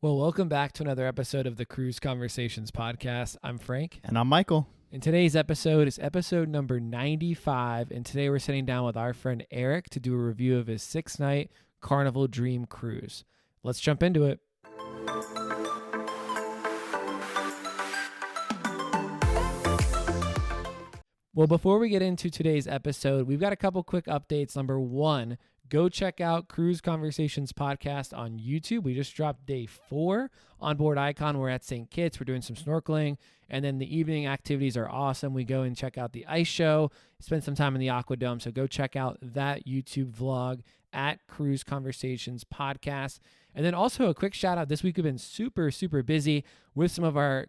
Well, welcome back to another episode of the Cruise Conversations podcast. I'm Frank. And I'm Michael. And today's episode is episode number 95. And today we're sitting down with our friend Erik to do a review of his 6-night Carnival Dream cruise. Let's jump into it. Well, before we get into today's episode, we've got a couple quick updates. Number one, go check out Cruise Conversations podcast on YouTube. We just dropped day 4 on board Icon. We're at St. Kitts. We're doing some snorkeling. And then the evening activities are awesome. We go and check out the ice show, spend some time in the Aqua Dome. So go check out that YouTube vlog at Cruise Conversations podcast. And then also a quick shout out. This week we've been super busy with some of our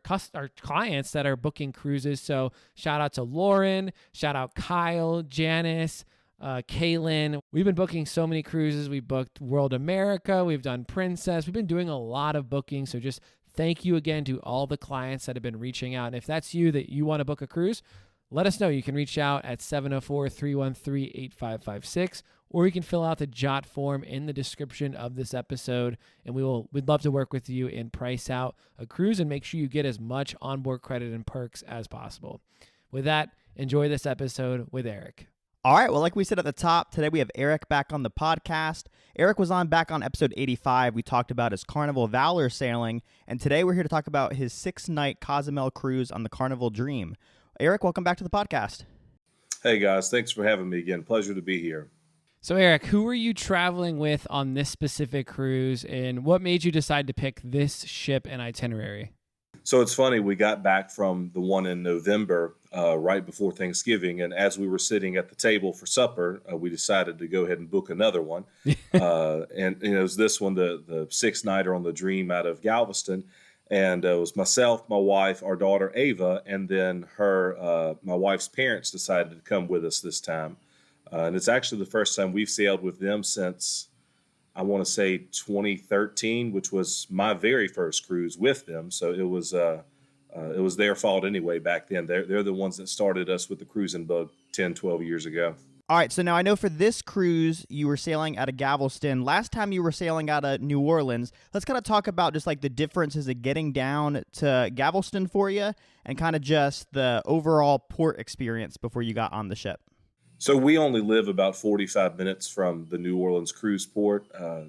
clients that are booking cruises. So shout out to Lauren, shout out Kyle, Janice, Kaylin. We've been booking so many cruises. We booked World America. We've done Princess. We've been doing a lot of bookings. So just thank you again to all the clients that have been reaching out. And if that's you that you want to book a cruise, let us know. You can reach out at 704-313-8556, or you can fill out the JOT form in the description of this episode, and we'd love to work with you and price out a cruise and make sure you get as much onboard credit and perks as possible. With that, enjoy this episode with Erik. All right, well, like we said at the top, today we have Erik back on the podcast. Erik was back on episode 85. We talked about his Carnival Valor sailing, and today we're here to talk about his 6-night Cozumel cruise on the Carnival Dream. Erik, welcome back to the podcast. Hey guys, thanks for having me again. Pleasure to be here. So Erik, who were you traveling with on this specific cruise, and what made you decide to pick this ship and itinerary? So it's funny, we got back from the one in November, right before Thanksgiving, and as we were sitting at the table for supper, we decided to go ahead and book another one. And it was this one, the 6-nighter on the Dream out of Galveston. And it was myself, my wife, our daughter Ava, and then my wife's parents decided to come with us this time. And it's actually the first time we've sailed with them since, I want to say 2013, which was my very first cruise with them. So it was their fault anyway back then. They're the ones that started us with the cruising bug 10, 12 years ago. All right, so now I know for this cruise, you were sailing out of Galveston. Last time you were sailing out of New Orleans. Let's kind of talk about just like the differences of getting down to Galveston for you and kind of just the overall port experience before you got on the ship. So we only live about 45 minutes from the New Orleans cruise port.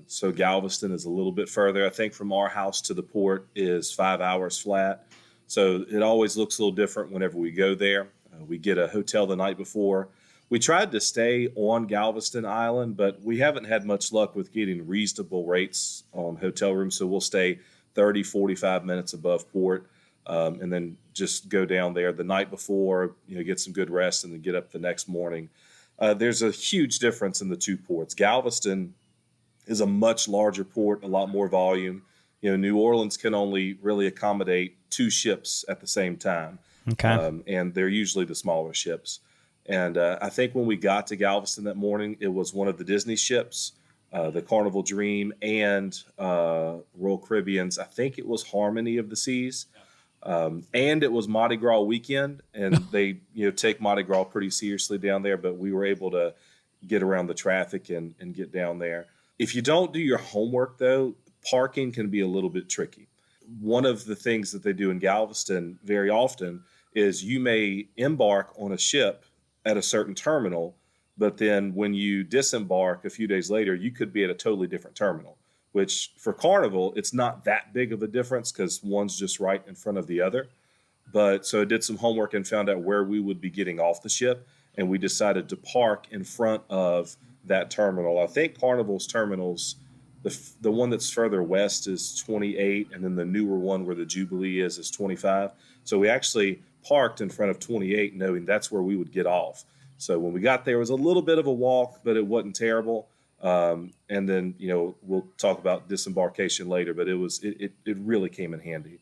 So Galveston is a little bit further. I think from our house to the port is 5 hours flat. So it always looks a little different whenever we go there. We get a hotel the night before. We tried to stay on Galveston Island, but we haven't had much luck with getting reasonable rates on hotel rooms. So we'll stay 30, 45 minutes above port, and then just go down there the night before, get some good rest and then get up the next morning. There's a huge difference in the two ports. Galveston is a much larger port, a lot more volume. New Orleans can only really accommodate 2 ships at the same time. Okay. And they're usually the smaller ships. And I think when we got to Galveston that morning, it was one of the Disney ships, the Carnival Dream and Royal Caribbean's. I think it was Harmony of the Seas. And it was Mardi Gras weekend, and they take Mardi Gras pretty seriously down there, but we were able to get around the traffic and get down there. If you don't do your homework, though, parking can be a little bit tricky. One of the things that they do in Galveston very often is you may embark on a ship at a certain terminal, but then when you disembark a few days later, you could be at a totally different terminal, which for Carnival, it's not that big of a difference because one's just right in front of the other. But so I did some homework and found out where we would be getting off the ship, and we decided to park in front of that terminal. I think Carnival's terminals, the one that's further west is 28, and then the newer one where the Jubilee is 25. So we actually parked in front of 28, knowing that's where we would get off. So when we got there, it was a little bit of a walk, but it wasn't terrible. And then, we'll talk about disembarkation later, but it really came in handy.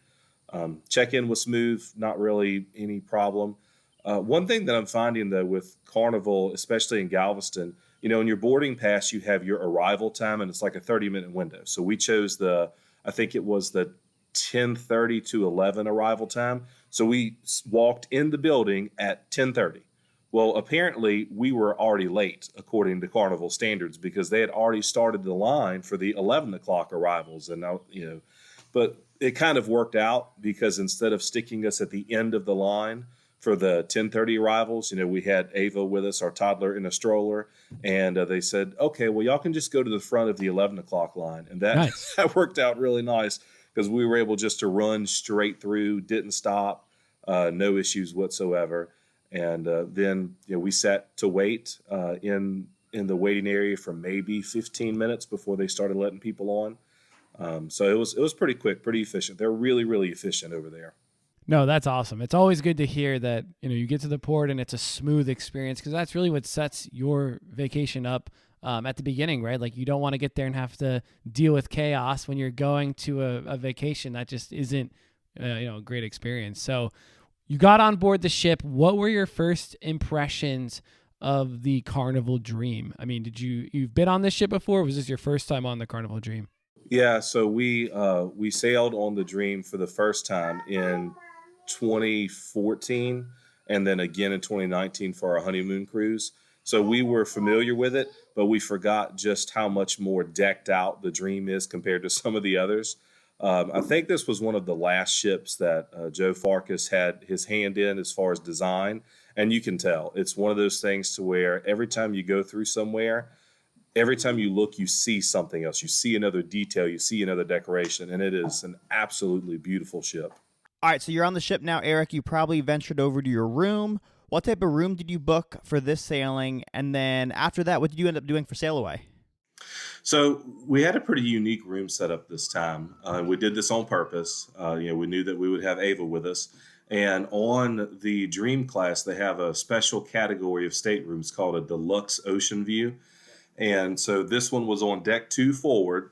Check-in was smooth, not really any problem. One thing that I'm finding, though, with Carnival, especially in Galveston, in your boarding pass, you have your arrival time, and it's like a 30-minute window. So we chose I think it was the 10:30 to 11 arrival time. So we walked in the building at 10:30. Well, apparently we were already late according to Carnival standards because they had already started the line for the 11 o'clock arrivals. And now, but it kind of worked out because instead of sticking us at the end of the line for the 10:30 arrivals, we had Ava with us, our toddler, in a stroller, and they said, okay, well, y'all can just go to the front of the 11 o'clock line. And that, Nice. that worked out really nice because we were able just to run straight through, didn't stop, no issues whatsoever. And then we sat to wait in the waiting area for maybe 15 minutes before they started letting people on. So it was pretty quick, pretty efficient. They're really, really efficient over there. No, that's awesome. It's always good to hear that, you get to the port and it's a smooth experience, because that's really what sets your vacation up at the beginning, right? Like, you don't want to get there and have to deal with chaos when you're going to a vacation. That just isn't, a great experience. So you got on board the ship. What were your first impressions of the Carnival Dream? I mean, you've been on this ship before? Or was this your first time on the Carnival Dream? Yeah, so we sailed on the Dream for the first time in 2014, and then again in 2019 for our honeymoon cruise. So we were familiar with it, but we forgot just how much more decked out the Dream is compared to some of the others. I think this was one of the last ships that Joe Farkas had his hand in as far as design, and you can tell it's one of those things to where every time you go through somewhere, every time you look, you see something else. You see another detail, you see another decoration, and it is an absolutely beautiful ship. All right, so you're on the ship now, Erik. You probably ventured over to your room. What type of room did you book for this sailing? And then after that, what did you end up doing for sail away? So we had a pretty unique room set up this time. We did this on purpose. We knew that we would have Ava with us. And on the Dream class, they have a special category of staterooms called a Deluxe Ocean View. And so this one was on deck 2 forward,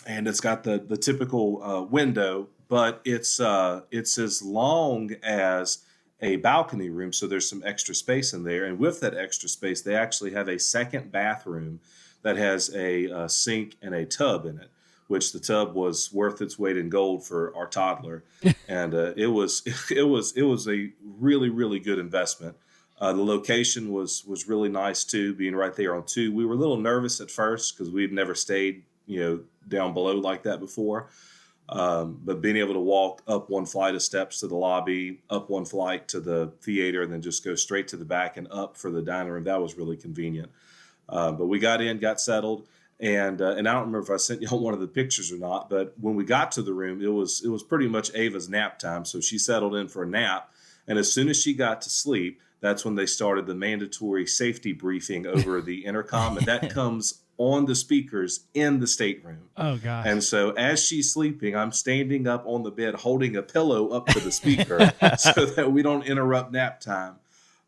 and it's got the typical window, but it's as long as a balcony room, so there's some extra space in there. And with that extra space, they actually have a second bathroom that has a sink and a tub in it, which the tub was worth its weight in gold for our toddler, and it was a really, really good investment. The location was really nice too, being right there on 2. We were a little nervous at first because we'd never stayed down below like that before. But being able to walk up one flight of steps to the lobby, up one flight to the theater, and then just go straight to the back and up for the dining room, that was really convenient. But we got in, got settled, and I don't remember if I sent you one of the pictures or not, but when we got to the room, it was pretty much Ava's nap time. So she settled in for a nap, and as soon as she got to sleep, that's when they started the mandatory safety briefing over the intercom, and that comes on the speakers in the stateroom. Oh, gosh. And so as she's sleeping, I'm standing up on the bed holding a pillow up to the speaker so that we don't interrupt nap time.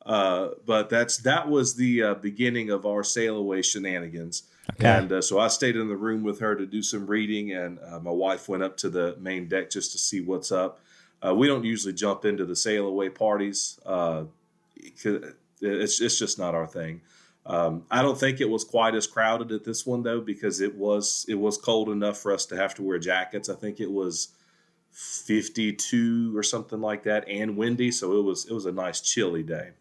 But that was the beginning of our sail away shenanigans. Okay. And so I stayed in the room with her to do some reading, and my wife went up to the main deck just to see what's up. We don't usually jump into the sail away parties. It's just not our thing. I don't think it was quite as crowded at this one though, because it was cold enough for us to have to wear jackets. I think it was 52 or something like that, and windy, so it was a nice chilly day.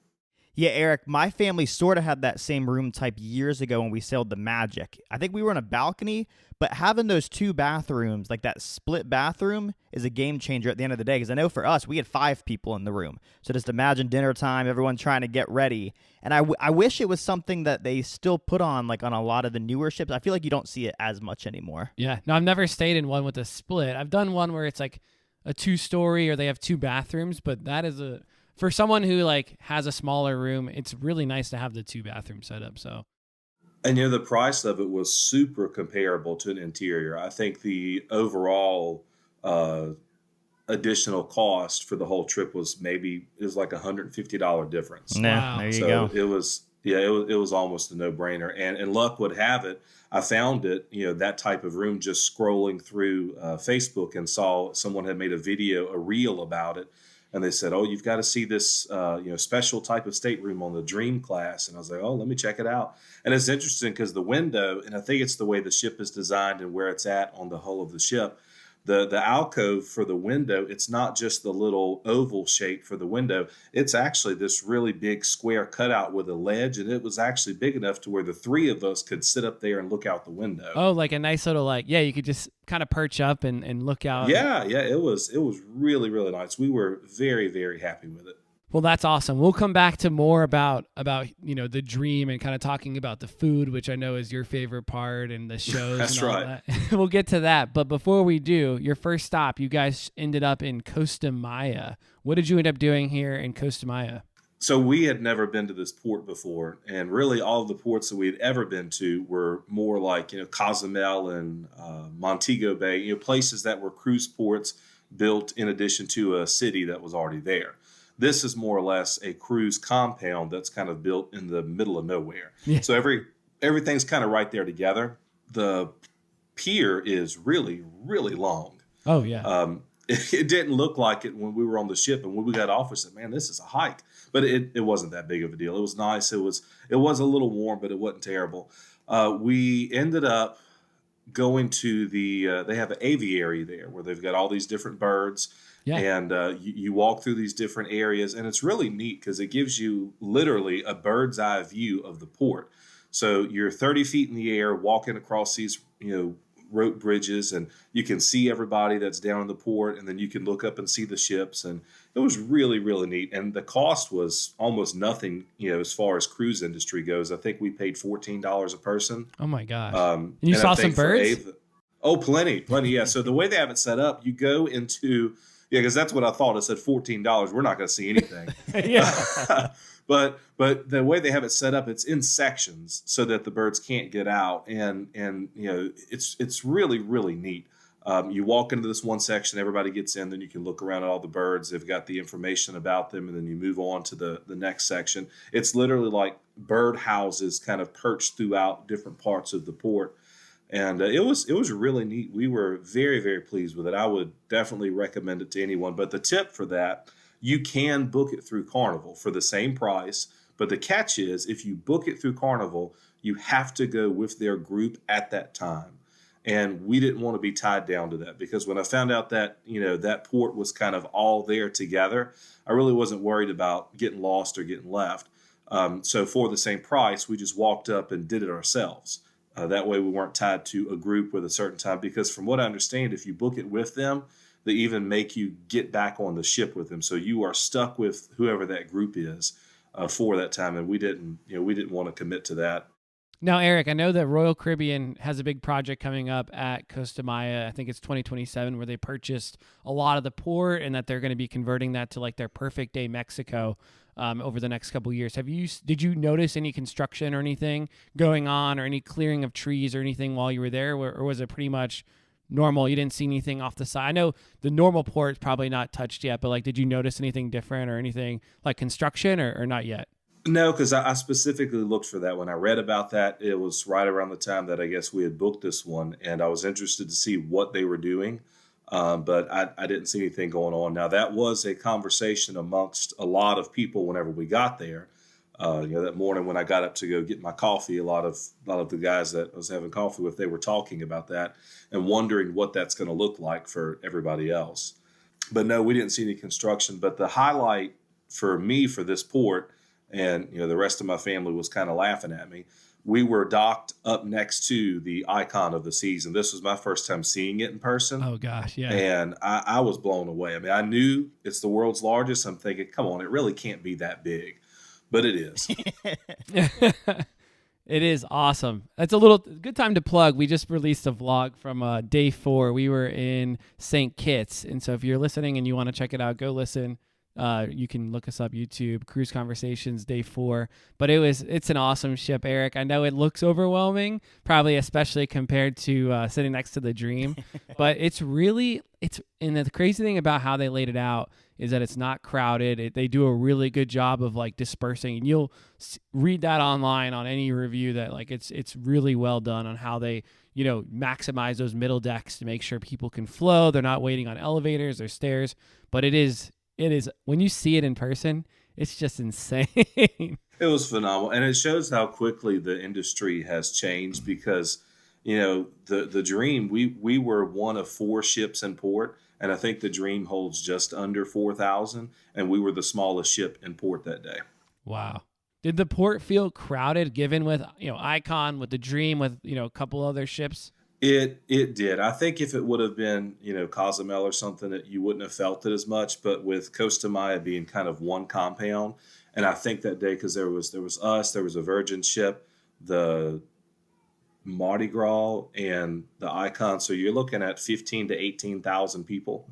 Yeah, Erik, my family sort of had that same room type years ago when we sailed the Magic. I think we were on a balcony, but having those 2 bathrooms, like that split bathroom, is a game changer at the end of the day. Because I know for us, we had 5 people in the room. So just imagine dinner time, everyone trying to get ready. And I wish it was something that they still put on, like on a lot of the newer ships. I feel like you don't see it as much anymore. Yeah. No, I've never stayed in one with a split. I've done one where it's like a 2-story or they have 2 bathrooms, but that is for someone who like has a smaller room, it's really nice to have the 2 bathroom setup. So, and the price of it was super comparable to an interior. I think the overall additional cost for the whole trip was like $150 difference. Yeah, wow. There you go. It was almost a no-brainer. And luck would have it, I found it, that type of room just scrolling through Facebook, and saw someone had made a reel about it. And they said, oh, you've got to see this special type of stateroom on the Dream class. And I was like, oh, let me check it out. And it's interesting because the window, and I think it's the way the ship is designed and where it's at on the hull of the ship, The alcove for the window, it's not just the little oval shape for the window. It's actually this really big square cutout with a ledge, and it was actually big enough to where the three of us could sit up there and look out the window. Oh, like a nice little you could just kind of perch up and look out. Yeah, it was really, really nice. We were very, very happy with it. Well, that's awesome. We'll come back to more about the dream and kind of talking about the food, which I know is your favorite part, and the shows. That's and all right. That. We'll get to that. But before we do, your first stop, you guys ended up in Costa Maya. What did you end up doing here in Costa Maya? So we had never been to this port before, and really all of the ports that we had ever been to were more like Cozumel and Montego Bay, places that were cruise ports built in addition to a city that was already there. This is more or less a cruise compound that's kind of built in the middle of nowhere. Yeah. So everything's kind of right there together. The pier is really, really long. Oh, yeah. It didn't look like it when we were on the ship, and when we got off, we said, "Man, this is a hike." But it wasn't that big of a deal. It was nice. It was a little warm, but it wasn't terrible. We ended up going to they have an aviary there where they've got all these different birds. Yeah. And you walk through these different areas, and it's really neat because it gives you literally a bird's eye view of the port. So you're 30 feet in the air walking across these, rope bridges, and you can see everybody that's down in the port, and then you can look up and see the ships. And it was really, really neat. And the cost was almost nothing, as far as cruise industry goes. I think we paid $14 a person. Oh, my gosh. And you saw some birds? Ava, plenty. Yeah. So the way they have it set up, you go into... Yeah, because that's what I thought. It said $14. We're not going to see anything. Yeah. But the way they have it set up, it's in sections so that the birds can't get out, and it's really, really neat. You walk into this one section, everybody gets in, then you can look around at all the birds. They've got the information about them, and then you move on to the next section. It's literally like bird houses kind of perched throughout different parts of the port. And it was really neat. We were very, very pleased with it. I would definitely recommend it to anyone. But the tip for that, you can book it through Carnival for the same price. But the catch is, if you book it through Carnival, you have to go with their group at that time. And we didn't want to be tied down to that, because when I found out that, that port was kind of all there together, I really wasn't worried about getting lost or getting left. So for the same price, we just walked up and did it ourselves. That way we weren't tied to a group with a certain time, because from what I understand, if you book it with them, they even make you get back on the ship with them. So you are stuck with whoever that group is for that time. And we didn't want to commit to that. Now, Erik, I know that Royal Caribbean has a big project coming up at Costa Maya. I think it's 2027, where they purchased a lot of the port, and that they're going to be converting that to like their Perfect Day Mexico over the next couple of years. Did you notice any construction or anything going on, or any clearing of trees or anything while you were there, or was it pretty much normal? You didn't see anything off the side? I know the normal port's probably not touched yet, but did you notice anything different or anything like construction, or not yet? No, because I specifically looked for that. When I read about that, it was right around the time that I guess we had booked this one, and I was interested to see what they were doing. But I didn't see anything going on. Now, that was a conversation amongst a lot of people whenever we got there. That morning when I got up to go get my coffee, a lot of the guys that I was having coffee with, they were talking about that and wondering what that's going to look like for everybody else. But no, we didn't see any construction. But the highlight for me for this port, and the rest of my family was kind of laughing at me, we were docked up next to the icon of the seas, and this was my first time seeing it in person. Oh, gosh, yeah. And I was blown away. I mean, I knew it's the world's largest. I'm thinking, come on, it really can't be that big. But it is. It is awesome. That's a good time to plug. We just released a vlog from day 4. We were in St. Kitts, and so if you're listening and you want to check it out, go listen. You can look us up YouTube, Cruise Conversations Day 4. But it's an awesome ship, Erik. I know it looks overwhelming, probably especially compared to sitting next to the Dream. But and the crazy thing about how they laid it out is that it's not crowded. They do a really good job of dispersing. And you'll read that online on any review that it's really well done on how they maximize those middle decks to make sure people can flow. They're not waiting on elevators or stairs. But it is when you see it in person, it's just insane. It was phenomenal. And it shows how quickly the industry has changed, because, the Dream, we were one of 4 ships in port, and I think the Dream holds just under 4,000, and we were the smallest ship in port that day. Wow. Did the port feel crowded given with, Icon, with the Dream, with, a couple other ships? It did. I think if it would have been, Cozumel or something, that you wouldn't have felt it as much. But with Costa Maya being kind of one compound, and I think that day because there was us, there was a Virgin ship, the Mardi Gras, and the Icon. So you're looking at 15 to 18,000 people.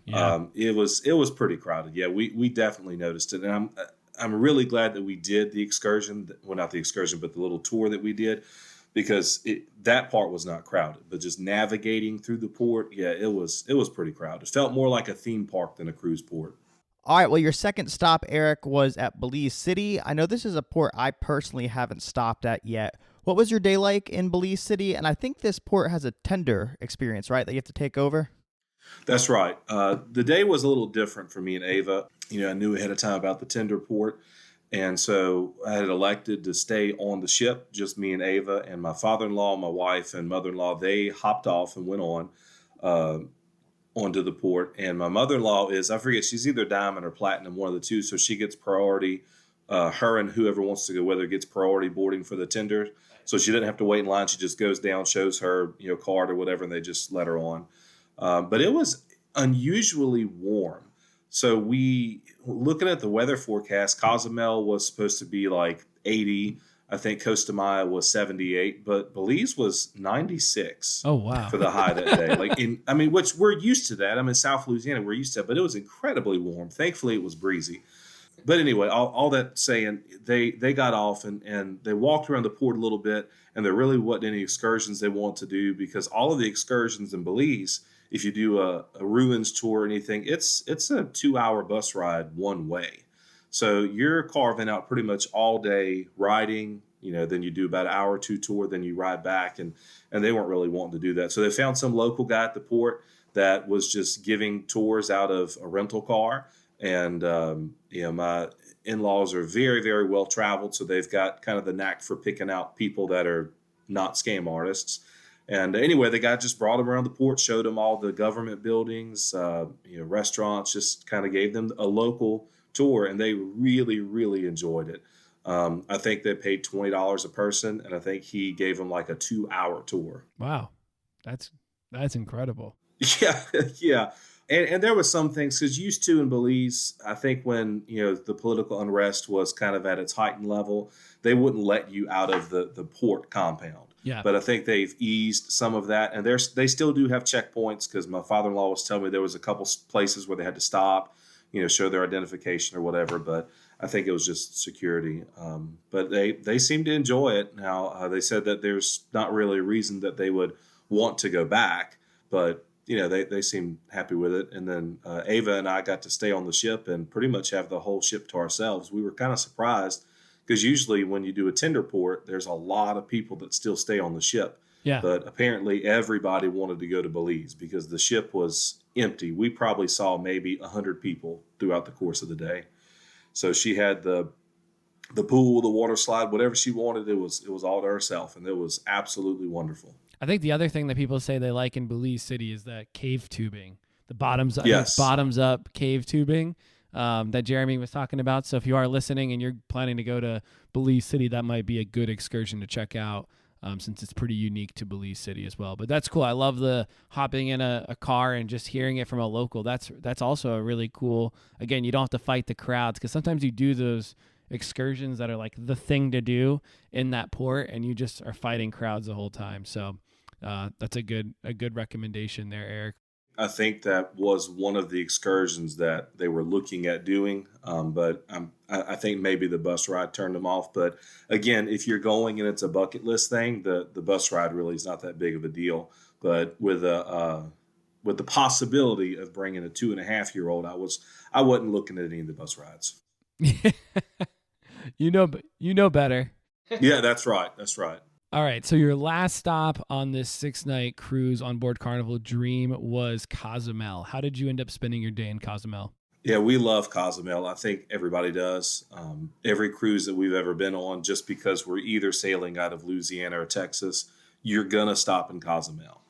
Yeah. It was pretty crowded. Yeah, we definitely noticed it, and I'm really glad that we did the excursion. Well, not the excursion, but the little tour that we did, because that part was not crowded, but just navigating through the port, yeah, it was pretty crowded. It felt more like a theme park than a cruise port. All right, well, your second stop, Erik, was at Belize City. I know this is a port I personally haven't stopped at yet. What was your day like in Belize City? And I think this port has a tender experience, right, that you have to take over? That's right. The day was a little different for me and Ava. I knew ahead of time about the tender port. And so I had elected to stay on the ship, just me and Ava, and my father-in-law, my wife, and mother-in-law. They hopped off and went uh, onto the port. And my mother-in-law I forget, she's either diamond or platinum, one of the two. So she gets priority. Her and whoever wants to go with her gets priority boarding for the tender. So she didn't have to wait in line. She just goes down, shows her card or whatever, and they just let her on. But it was unusually warm. So looking at the weather forecast, Cozumel was supposed to be like 80. I think Costa Maya was 78, but Belize was 96. Oh, wow. For the high that day. Which we're used to that. South Louisiana, we're used to that, but it was incredibly warm. Thankfully, it was breezy. But anyway, all that saying, they got off and they walked around the port a little bit, and there really wasn't any excursions they wanted to do, because all of the excursions in Belize, if you do a ruins tour or anything, it's a 2-hour bus ride one way. So you're carving out pretty much all day riding, then you do about an hour or two tour, then you ride back, and they weren't really wanting to do that. So they found some local guy at the port that was just giving tours out of a rental car. And, my in-laws are very, very well traveled. So they've got kind of the knack for picking out people that are not scam artists. And anyway, the guy just brought them around the port, showed them all the government buildings, restaurants, just kind of gave them a local tour, and they really, really enjoyed it. I think they paid $20 a person, and I think he gave them like a 2-hour tour. Wow. That's incredible. Yeah, yeah. And there was some things, because used to in Belize, I think when the political unrest was kind of at its heightened level, they wouldn't let you out of the port compound. Yeah. But I think they've eased some of that, and they still do have checkpoints, because my father-in-law was telling me there was a couple places where they had to stop, show their identification or whatever. But I think it was just security. But they seem to enjoy it. Now, they said that there's not really a reason that they would want to go back, but they seem happy with it. And then Ava and I got to stay on the ship and pretty much have the whole ship to ourselves. We were kind of surprised, because usually when you do a tender port, there's a lot of people that still stay on the ship. Yeah. But apparently everybody wanted to go to Belize because the ship was empty. We probably saw maybe 100 people throughout the course of the day. So she had the pool, the water slide, whatever she wanted. It was all to herself, and it was absolutely wonderful. I think the other thing that people say they like in Belize City is that cave tubing, the bottoms Yes. up cave tubing that Jeremy was talking about. So if you are listening and you're planning to go to Belize City, that might be a good excursion to check out, since it's pretty unique to Belize City as well. But that's cool. I love the hopping in a car and just hearing it from a local. That's also a really cool. Again, you don't have to fight the crowds, because sometimes you do those excursions that are like the thing to do in that port, and you just are fighting crowds the whole time. So that's a good recommendation there, Erik. I think that was one of the excursions that they were looking at doing, but I think maybe the bus ride turned them off. But again, if you're going and it's a bucket list thing, the bus ride really is not that big of a deal. But with the possibility of bringing a 2.5-year-old, I wasn't looking at any of the bus rides. You know better. Yeah, that's right. That's right. All right, so your last stop on this 6-night cruise on board Carnival Dream was Cozumel. How did you end up spending your day in Cozumel? Yeah, we love Cozumel. I think everybody does. Every cruise that we've ever been on, just because we're either sailing out of Louisiana or Texas, you're going to stop in Cozumel.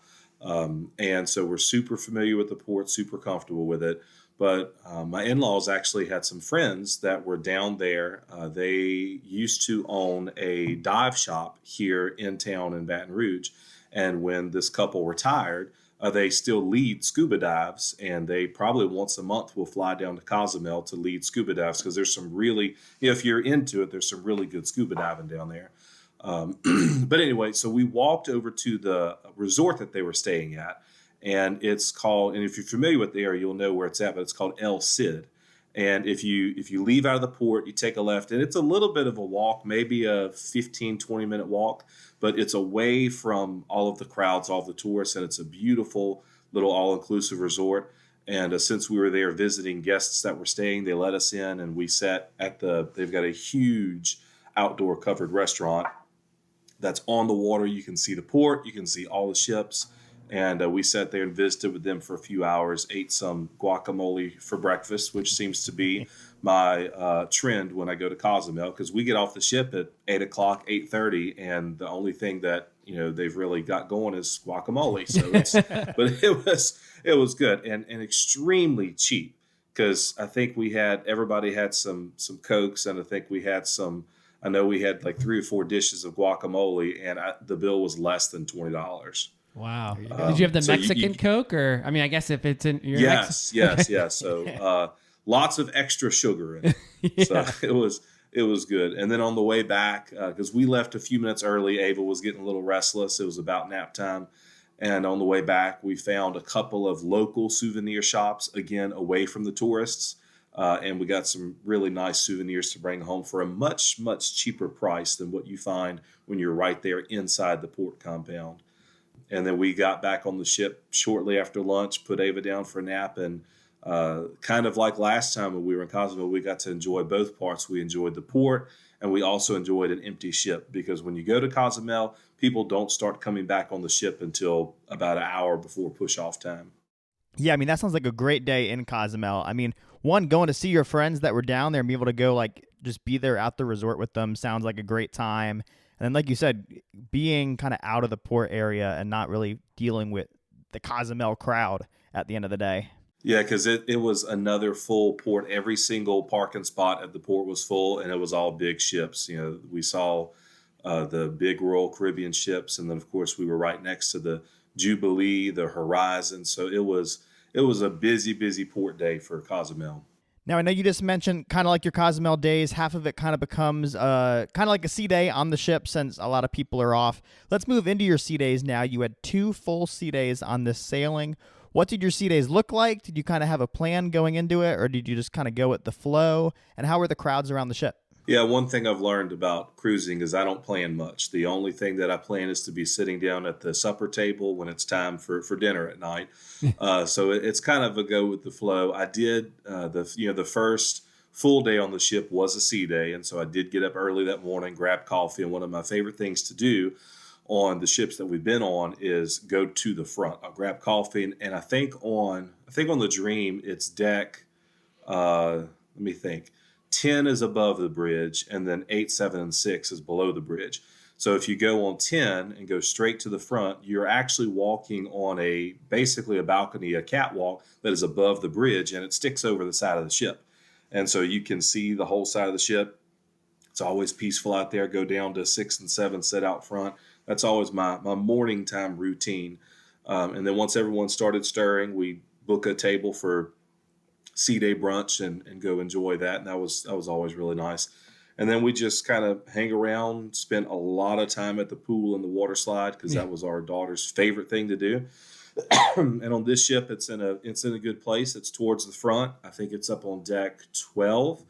And so we're super familiar with the port, super comfortable with it. But my in-laws actually had some friends that were down there. They used to own a dive shop here in town in Baton Rouge. And when this couple retired, they still lead scuba dives, and they probably once a month will fly down to Cozumel to lead scuba dives because there's some really, if you're into it, there's some really good scuba diving down there. But anyway, so we walked over to the resort that they were staying at, and it's called, and if you're familiar with the area, you'll know where it's at, but it's called El Cid. And if you leave out of the port, you take a left, and it's a little bit of a walk, maybe a 15, 20-minute walk, but it's away from all of the crowds, all of the tourists, and it's a beautiful little all-inclusive resort. And since we were there visiting guests that were staying, they let us in, and we sat at they've got a huge outdoor covered restaurant that's on the water. You can see the port, you can see all the ships. And we sat there and visited with them for a few hours, ate some guacamole for breakfast, which seems to be my trend when I go to Cozumel, because we get off the ship at 8 o'clock, 8:30, and the only thing that they've really got going is guacamole. So but it was good and extremely cheap, because I think everybody had some Cokes, and I think I know we had like 3 or 4 dishes of guacamole, and the bill was less than $20. Wow. Did you have the Mexican Coke, or I mean, I guess if it's in your yes. So lots of extra sugar in it. Yeah. So it was good. And then on the way back, because we left a few minutes early, Ava was getting a little restless. It was about nap time. And on the way back, we found a couple of local souvenir shops, again, away from the tourists. And we got some really nice souvenirs to bring home for a much, much cheaper price than what you find when you're right there inside the port compound. And then we got back on the ship shortly after lunch, put Ava down for a nap, and kind of like last time when we were in Cozumel, we got to enjoy both parts. We enjoyed the port, and we also enjoyed an empty ship, because when you go to Cozumel, people don't start coming back on the ship until about an hour before push-off time. Yeah, I mean, that sounds like a great day in Cozumel. I mean, one, going to see your friends that were down there and be able to go, just be there at the resort with them sounds like a great time. And then, like you said, being kind of out of the port area and not really dealing with the Cozumel crowd at the end of the day. Yeah, because it was another full port. Every single parking spot at the port was full, and it was all big ships. We saw the big Royal Caribbean ships, and then, of course, we were right next to the Jubilee, the Horizon. So it was a busy, busy port day for Cozumel. Now, I know you just mentioned kind of like your Cozumel days, half of it kind of becomes kind of like a sea day on the ship since a lot of people are off. Let's move into your sea days now. You had 2 full sea days on this sailing. What did your sea days look like? Did you kind of have a plan going into it, or did you just kind of go with the flow? And how were the crowds around the ship? Yeah, one thing I've learned about cruising is I don't plan much. The only thing that I plan is to be sitting down at the supper table when it's time for dinner at night. So it's kind of a go with the flow. I did the first full day on the ship was a sea day, and so I did get up early that morning, grab coffee, and one of my favorite things to do on the ships that we've been on is go to the front. I'll grab coffee, and I think on the Dream it's deck. Let me think. 10 is above the bridge, and then 8, 7, and 6 is below the bridge. So if you go on 10 and go straight to the front, you're actually walking on basically a balcony, a catwalk that is above the bridge, and it sticks over the side of the ship. And so you can see the whole side of the ship. It's always peaceful out there. Go down to 6 and 7, sit out front. That's always my morning time routine. And then once everyone started stirring, we book a table for sea day brunch and go enjoy that. And that was always really nice. And then we just kind of hang around, spent a lot of time at the pool and the water slide, because that was our daughter's favorite thing to do. And on this ship, it's in a good place. It's towards the front. I think it's up on deck 12.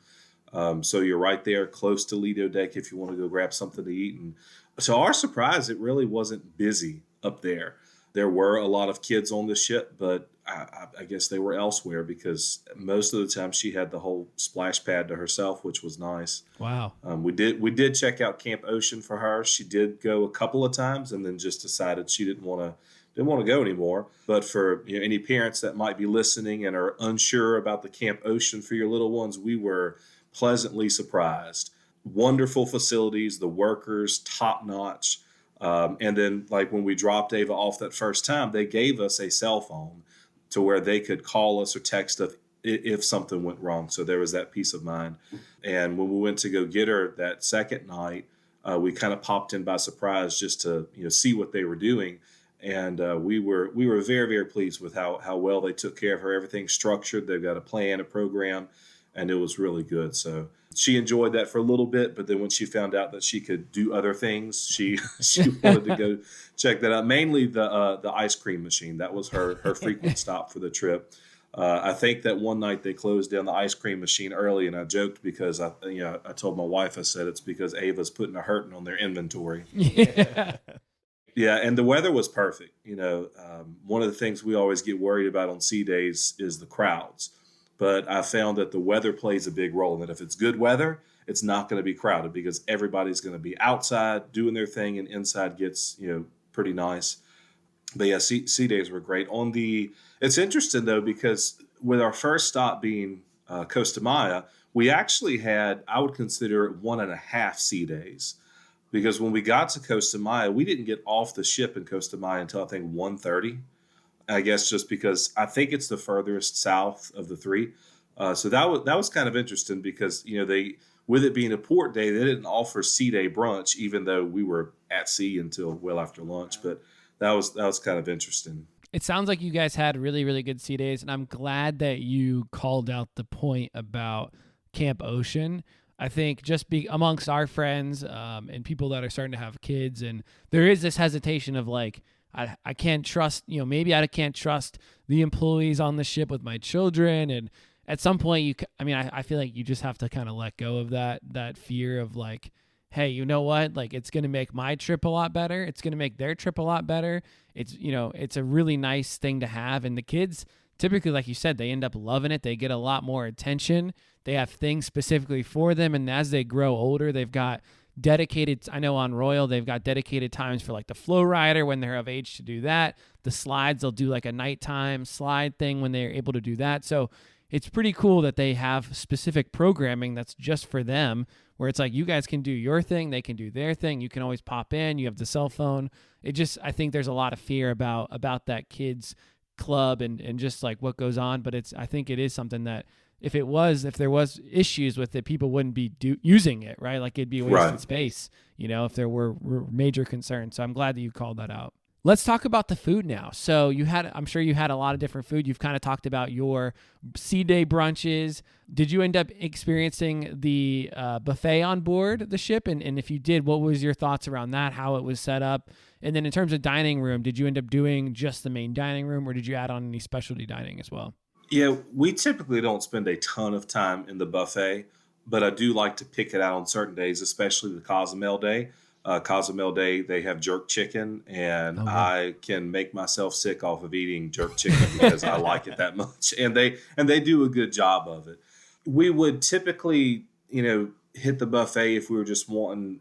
So you're right there close to Lido deck if you want to go grab something to eat. And to our surprise, it really wasn't busy up there. There were a lot of kids on the ship, but I guess they were elsewhere, because most of the time she had the whole splash pad to herself, which was nice. Wow. We did check out Camp Ocean for her. She did go a couple of times and then just decided she didn't want to go anymore. But for any parents that might be listening and are unsure about the Camp Ocean for your little ones, we were pleasantly surprised. Wonderful facilities, the workers top notch. And then, like when we dropped Ava off that first time, they gave us a cell phone to where they could call us or text us if something went wrong. So there was that peace of mind. And when we went to go get her that second night, we kind of popped in by surprise just to see what they were doing. And we were very, very pleased with how well they took care of her. Everything's structured. They've got a plan, a program, and it was really good. So she enjoyed that for a little bit, but then when she found out that she could do other things, she wanted to go check that out. Mainly the ice cream machine. That was her frequent stop for the trip. I think that one night they closed down the ice cream machine early, and I joked because I told my wife, I said it's because Ava's putting a hurting on their inventory. Yeah. Yeah, and the weather was perfect. One of the things we always get worried about on sea days is the crowds. But I found that the weather plays a big role, and that if it's good weather, it's not going to be crowded because everybody's going to be outside doing their thing, and inside gets pretty nice. But yeah, sea days were great. It's interesting though because with our first stop being Costa Maya, we actually had, I would consider it 1.5 sea days. Because when we got to Costa Maya, we didn't get off the ship in Costa Maya until I think 1:30. I guess just because I think it's the furthest south of the three. So that was kind of interesting because they, with it being a port day, they didn't offer sea day brunch, even though we were at sea until well after lunch. But that was kind of interesting. It sounds like you guys had really, really good sea days, and I'm glad that you called out the point about Camp Ocean. I think just amongst our friends and people that are starting to have kids, and there is this hesitation of like, I can't trust, maybe I can't trust the employees on the ship with my children. And at some point, I feel like you just have to kind of let go of that fear of like, hey, you know what? Like, it's going to make my trip a lot better. It's going to make their trip a lot better. It's a really nice thing to have. And the kids, typically, like you said, they end up loving it. They get a lot more attention. They have things specifically for them. And as they grow older, they've got dedicated, I know on Royal, they've got dedicated times for like the flow rider when they're of age to do that. The slides, they'll do like a nighttime slide thing when they're able to do that. So it's pretty cool that they have specific programming that's just for them, where it's like you guys can do your thing, they can do their thing. You can always pop in. You have the cell phone. I think there's a lot of fear about that kids club and just like what goes on. But I think it is something that if there was issues with it, people wouldn't be using it, right? Like it'd be wasted space, if there were major concerns. So I'm glad that you called that out. Let's talk about the food now. So I'm sure you had a lot of different food. You've kind of talked about your sea day brunches. Did you end up experiencing the buffet on board the ship? And if you did, what was your thoughts around that, how it was set up? And then in terms of dining room, did you end up doing just the main dining room or did you add on any specialty dining as well? Yeah, we typically don't spend a ton of time in the buffet, but I do like to pick it out on certain days, especially the Cozumel day. Cozumel day, they have jerk chicken, and I can make myself sick off of eating jerk chicken because I like it that much, and they do a good job of it. We would typically, hit the buffet if we were just wanting,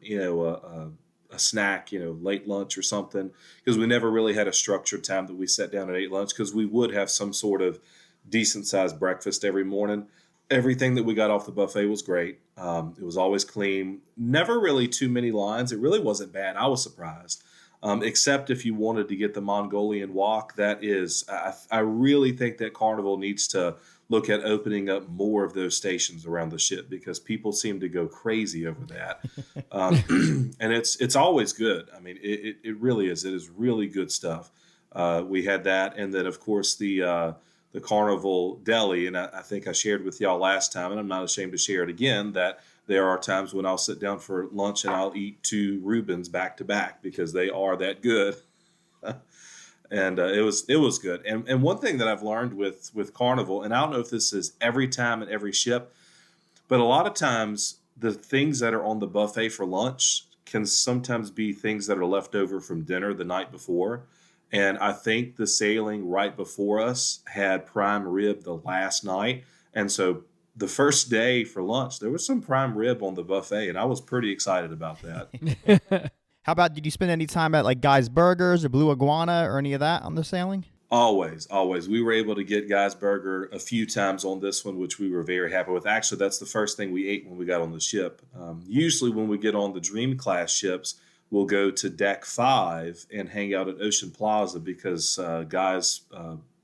a snack, late lunch or something, because we never really had a structured time that we sat down and ate lunch because we would have some sort of decent sized breakfast every morning. Everything that we got off the buffet was great. It was always clean. Never really too many lines. It really wasn't bad. I was surprised. Except if you wanted to get the Mongolian wok. That is, I really think that Carnival needs to look at opening up more of those stations around the ship because people seem to go crazy over that. And it's always good. I mean, it really is. It is really good stuff. We had that. And then, of course, the Carnival Deli. And I think I shared with y'all last time, and I'm not ashamed to share it again, that there are times when I'll sit down for lunch and I'll eat 2 Reubens back to back because they are that good. And it was good. And one thing that I've learned with Carnival, and I don't know if this is every time at every ship, but a lot of times the things that are on the buffet for lunch can sometimes be things that are left over from dinner the night before. And I think the sailing right before us had prime rib the last night. And so the first day for lunch, there was some prime rib on the buffet, and I was pretty excited about that. How about, did you spend any time at like Guy's Burgers or Blue Iguana or any of that on the sailing? Always. We were able to get Guy's Burger a few times on this one, which we were very happy with. Actually, that's the first thing we ate when we got on the ship. Usually when we get on the Dream class ships, we'll go to deck 5 and hang out at Ocean Plaza because guys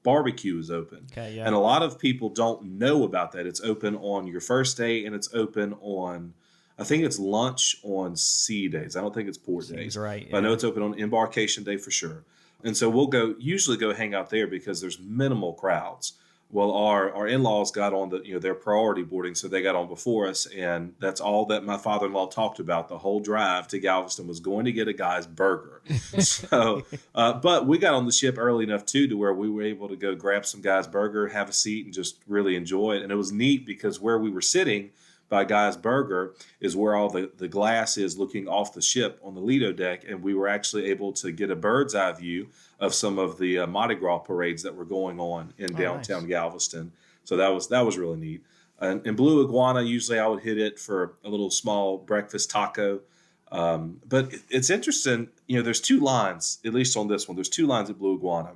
barbecue is open. Okay, yeah. And a lot of people don't know about that. It's open on your first day, and it's open on, I think it's lunch on sea days. I don't think it's port days. Right. But I know it's open on embarkation day for sure. And so we'll usually go hang out there because there's minimal crowds. Well, our in-laws got on their priority boarding, so they got on before us, and that's all that my father-in-law talked about the whole drive to Galveston was going to get a guy's burger. So, but we got on the ship early enough too to where we were able to go grab some guy's burger, have a seat, and just really enjoy it. And it was neat because where we were sitting by Guy's Burger is where all the glass is looking off the ship on the Lido deck, and we were actually able to get a bird's eye view of some of the Mardi Gras parades that were going on in downtown Galveston. So that was really neat. And Blue Iguana, usually I would hit it for a little small breakfast taco. But it's interesting, there's 2 lines, at least on this one. There's 2 lines at Blue Iguana.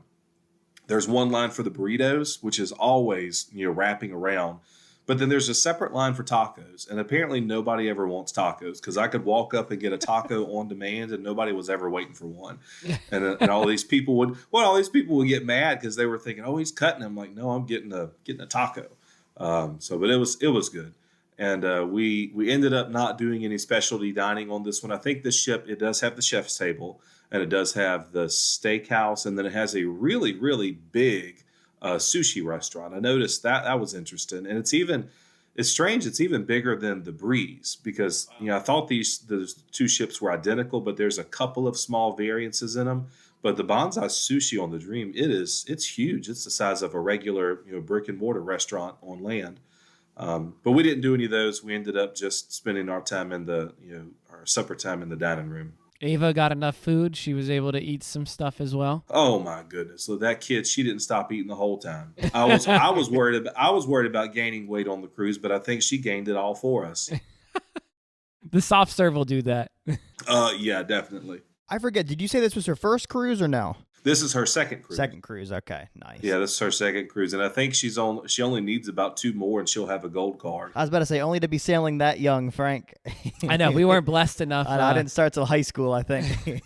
There's one line for the burritos, which is always, wrapping around. But then there's a separate line for tacos, and apparently nobody ever wants tacos because I could walk up and get a taco on demand, and nobody was ever waiting for one. And all these people would get mad because they were thinking, "Oh, he's cutting them." Like, no, I'm getting a taco. But it was good, and we ended up not doing any specialty dining on this one. I think this ship, it does have the chef's table, and it does have the steakhouse, and then it has a really, really big sushi restaurant. I noticed that was interesting, and it's strange. It's even bigger than the Breeze because I thought the 2 ships were identical, but there's a couple of small variances in them. But the Bonsai Sushi on the Dream, it's huge. It's the size of a regular brick and mortar restaurant on land. But we didn't do any of those. We ended up just spending our time in our supper time in the dining room. Ava got enough food. She was able to eat some stuff as well. Oh my goodness! So that kid, she didn't stop eating the whole time. I was worried about gaining weight on the cruise, but I think she gained it all for us. The soft serve will do that. Yeah, definitely. I forget. Did you say this was her first cruise or no? This is her second cruise. Second cruise. Okay, nice. Yeah, this is her second cruise, and I think she only needs about 2 more, and she'll have a gold card. I was about to say, only to be sailing that young, Frank. I know we weren't blessed enough. I didn't start till high school, I think.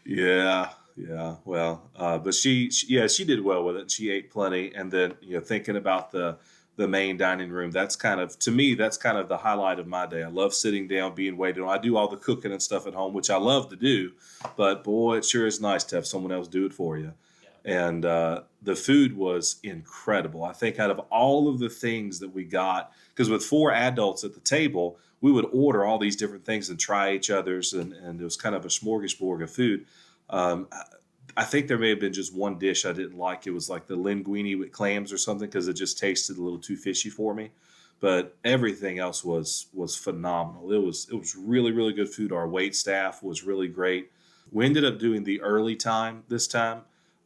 Yeah. Well, but she did well with it. She ate plenty, and then thinking about the main dining room, that's kind of the highlight of my day. I love sitting down, being waited on. I do all the cooking and stuff at home, which I love to do, but boy, it sure is nice to have someone else do it for you. Yeah. And the food was incredible. I think out of all of the things that we got, because with 4 adults at the table, we would order all these different things and try each other's, and it was kind of a smorgasbord of food. I think there may have been just one dish I didn't like. It was like the linguine with clams or something because it just tasted a little too fishy for me. But everything else was phenomenal. It was really, really good food. Our wait staff was really great. We ended up doing the early time this time.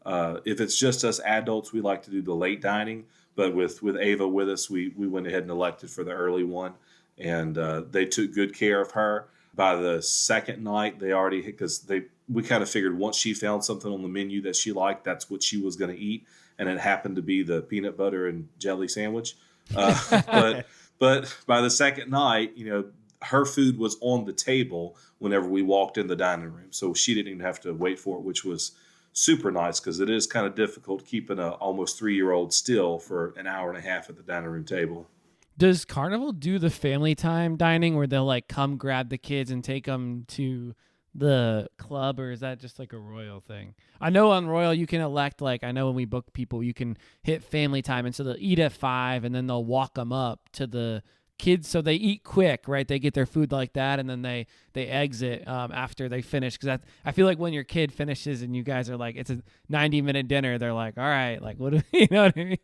If it's just us adults, we like to do the late dining. But with Ava with us, we went ahead and elected for the early one. And they took good care of her. By the second night, we kind of figured once she found something on the menu that she liked, that's what she was going to eat. And it happened to be the peanut butter and jelly sandwich. But by the second night, her food was on the table whenever we walked in the dining room. So she didn't even have to wait for it, which was super nice because it is kind of difficult keeping a almost 3-year-old still for an hour and a half at the dining room table. Does Carnival do the family time dining where they'll come grab the kids and take them to the club, or is that just a Royal thing? I know on Royal you can elect, I know when we book people, you can hit family time, and so they'll eat at 5 and then they'll walk them up to the kids, so they eat quick, right? They get their food like that, and then they exit after they finish, because I feel like when your kid finishes and you guys are it's a 90-minute dinner, they're all right, what do you know what I mean?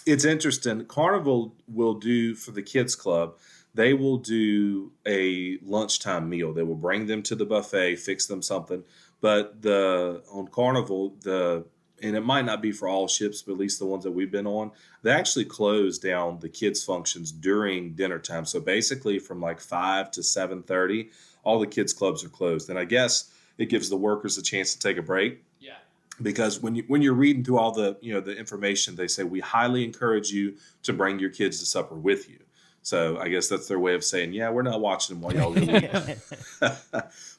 It's interesting. Carnival will do for the kids club, they will do a lunchtime meal. They will bring them to the buffet, fix them something. But on Carnival, and it might not be for all ships, but at least the ones that we've been on, they actually close down the kids' functions during dinner time. So basically from 5 to 7:30, all the kids' clubs are closed. And I guess it gives the workers a chance to take a break. Yeah. Because when you're reading through all the the information, they say we highly encourage you to bring your kids to supper with you. So I guess that's their way of saying, yeah, we're not watching them while y'all go eat.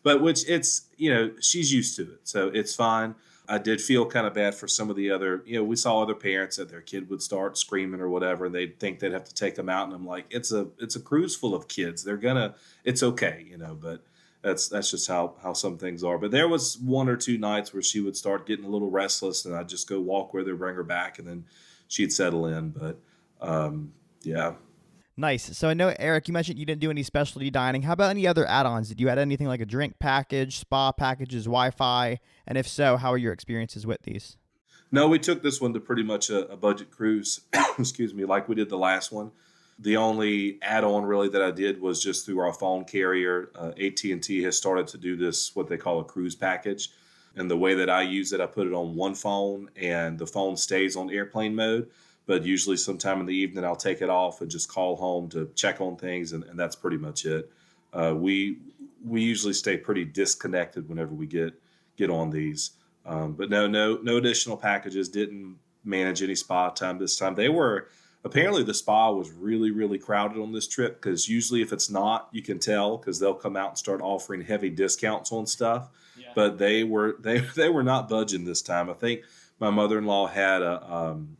But which it's, she's used to it. So it's fine. I did feel kind of bad for some of the other, we saw other parents that their kid would start screaming or whatever, and they'd think they'd have to take them out. And I'm like, it's a cruise full of kids. It's okay, but that's just how some things are. But there was 1 or 2 nights where she would start getting a little restless, and I'd just go walk with her, bring her back, and then she'd settle in. But yeah. Nice. So I know, Eric, you mentioned you didn't do any specialty dining. How about any other add-ons? Did you add anything like a drink package, spa packages, Wi-Fi? And if so, how are your experiences with these? No, we took this one to pretty much a budget cruise, excuse me, like we did the last one. The only add-on really that I did was just through our phone carrier. AT&T has started to do this, what they call a cruise package. And the way that I use it, I put it on one phone and the phone stays on airplane mode. But usually sometime in the evening, I'll take it off and just call home to check on things. And that's pretty much it. We usually stay pretty disconnected whenever we get on these. But no additional packages. Didn't manage any spa time this time. Apparently the spa was really, really crowded on this trip, because usually if it's not, you can tell because they'll come out and start offering heavy discounts on stuff. Yeah. But they were not budging this time. I think my mother-in-law had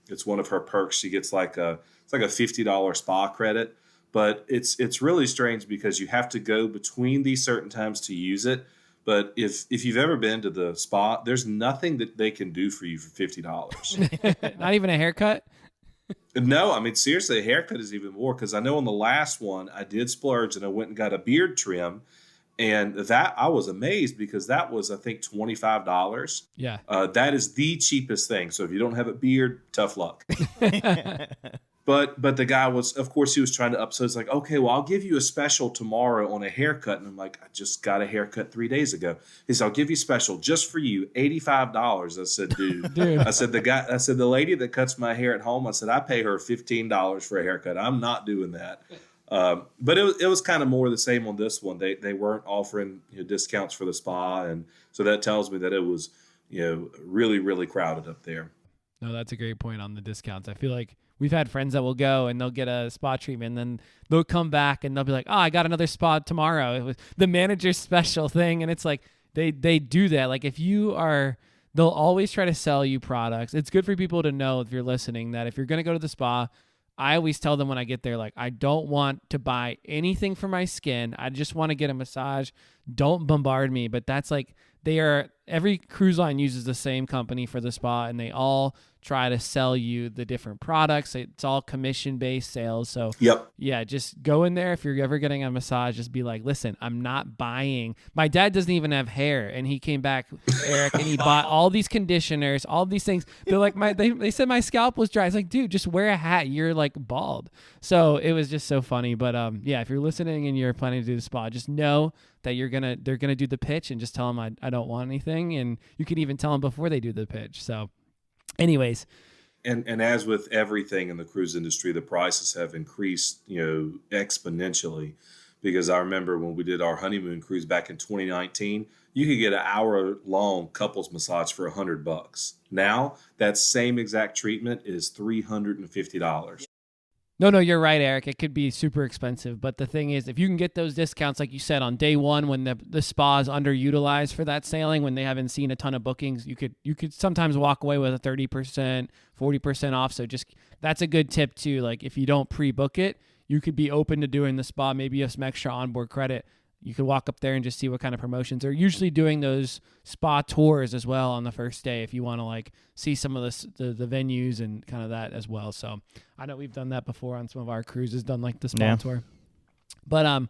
it's one of her perks. She gets it's like a $50 spa credit, but it's really strange because you have to go between these certain times to use it. But if you've ever been to the spa, there's nothing that they can do for you for $50. Not even a haircut? No, I mean, seriously, a haircut is even more, because I know on the last one I did splurge and I went and got a beard trim. And that I was amazed, because that was, I think, $25. Yeah. That is the cheapest thing. So if you don't have a beard, tough luck. But the guy was, of course, he was trying to upsell. It's like, okay, well, I'll give you a special tomorrow on a haircut. And I'm like, I just got a haircut 3 days ago. He said, I'll give you special just for you, $85. I said, dude. I said, the lady that cuts my hair at home, I said, I pay her $15 for a haircut. I'm not doing that. But it was kind of more the same on this one. They weren't offering discounts for the spa, and so that tells me that it was really, really crowded up there. No, that's a great point on the discounts. I feel like we've had friends that will go and they'll get a spa treatment, and then they'll come back and they'll be like, "Oh, I got another spa tomorrow. It was the manager's special thing," and it's like they do that. Like they'll always try to sell you products. It's good for people to know, if you're listening, that if you're going to go to the spa, I always tell them when I get there, like, I don't want to buy anything for my skin. I just want to get a massage. Don't bombard me. But that's like, every cruise line uses the same company for the spa, and they all try to sell you the different products. It's all commission-based sales. So yep. Yeah, just go in there. If you're ever getting a massage, just be like, listen, I'm not buying. My dad doesn't even have hair, and he came back, Eric, and he bought all these conditioners, all these things. They're like, they said my scalp was dry. It's like, dude, just wear a hat. You're like bald. So it was just so funny. But yeah, if you're listening and you're planning to do the spa, just know that they're gonna do the pitch, and just tell them I don't want anything, and you can even tell them before they do the pitch. So anyways, and as with everything in the cruise industry, the prices have increased exponentially, because I remember when we did our honeymoon cruise back in 2019, you could get an hour-long couples massage for $100. Now that same exact treatment is $350. No, you're right, Eric. It could be super expensive. But the thing is, if you can get those discounts, like you said, on day one, when the spa is underutilized for that sailing, when they haven't seen a ton of bookings, you could sometimes walk away with a 30%, 40% off. So that's a good tip too. Like, if you don't pre-book it, you could be open to doing the spa. Maybe you have some extra onboard credit. You could walk up there and just see what kind of promotions. They're usually doing those spa tours as well on the first day, if you want to like see some of the venues and kind of that as well. So I know we've done that before on some of our cruises, done like the spa tour. But